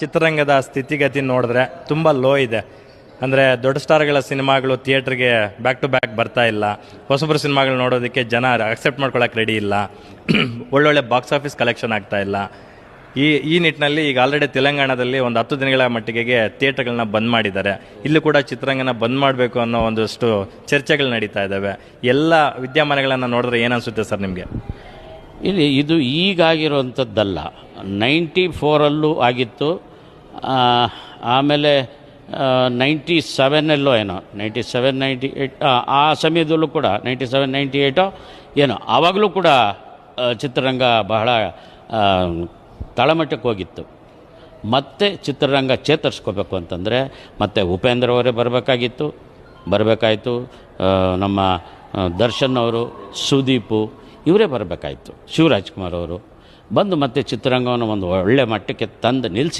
ಚಿತ್ರರಂಗದ ಸ್ಥಿತಿಗತಿ ನೋಡಿದ್ರೆ ತುಂಬ ಲೋ ಇದೆ. ಅಂದರೆ ದೊಡ್ಡ ಸ್ಟಾರ್ಗಳ ಸಿನಿಮಾಗಳು ಥಿಯೇಟ್ರಿಗೆ ಬ್ಯಾಕ್ ಟು ಬ್ಯಾಕ್ ಬರ್ತಾ ಇಲ್ಲ. ಹೊಸಬ್ರ ಸಿನಿಮಾಗಳು ನೋಡೋದಕ್ಕೆ ಜನ ಅಕ್ಸೆಪ್ಟ್ ಮಾಡ್ಕೊಳ್ಳೋಕೆ ರೆಡಿ ಇಲ್ಲ. ಒಳ್ಳೊಳ್ಳೆ ಬಾಕ್ಸ್ ಆಫೀಸ್ ಕಲೆಕ್ಷನ್ ಆಗ್ತಾ ಇಲ್ಲ. ಈ ನಿಟ್ಟಿನಲ್ಲಿ ಈಗ ಆಲ್ರೆಡಿ ತೆಲಂಗಾಣದಲ್ಲಿ ಒಂದು 10 ದಿನಗಳ ಮಟ್ಟಿಗೆ ಥಿಯೇಟರ್ಗಳನ್ನ ಬಂದ್ ಮಾಡಿದ್ದಾರೆ. ಇಲ್ಲೂ ಕೂಡ ಚಿತ್ರರಂಗನ ಬಂದ್ ಮಾಡಬೇಕು ಅನ್ನೋ ಒಂದಷ್ಟು ಚರ್ಚೆಗಳು ನಡೀತಾ ಇದ್ದಾವೆ. ಎಲ್ಲ ವಿದ್ಯಮಾನಗಳನ್ನು ನೋಡಿದ್ರೆ ಏನನ್ಸುತ್ತೆ ಸರ್ ನಿಮಗೆ? ಇಲ್ಲಿ ಇದು ಈಗಾಗಿರುವಂಥದ್ದಲ್ಲ, 94ಅಲ್ಲೂ ಆಗಿತ್ತು. ಆಮೇಲೆ 97ಎಲ್ಲೋ ಏನೋ 97 98 ಆ ಸಮಯದಲ್ಲೂ ಕೂಡ 97 98 ಏನೋ ಆವಾಗಲೂ ಕೂಡ ಚಿತ್ರರಂಗ ಬಹಳ ತಳಮಟ್ಟಕ್ಕೆ ಹೋಗಿತ್ತು. ಮತ್ತೆ ಚಿತ್ರರಂಗ ಚೇತರಿಸ್ಕೋಬೇಕು ಅಂತಂದರೆ ಮತ್ತೆ ಉಪೇಂದ್ರ ಅವರೇ ಬರಬೇಕಾಯಿತು. ನಮ್ಮ ದರ್ಶನ್ ಅವರು, ಸುದೀಪು ಇವರೇ ಬರಬೇಕಾಯಿತು. ಶಿವರಾಜ್ಕುಮಾರ್ ಅವರು ಬಂದು ಮತ್ತೆ ಚಿತ್ರರಂಗವನ್ನು ಒಂದು ಒಳ್ಳೆ ಮಟ್ಟಕ್ಕೆ ತಂದು ನಿಲ್ಲಿಸಿದ್ದಾರೆ.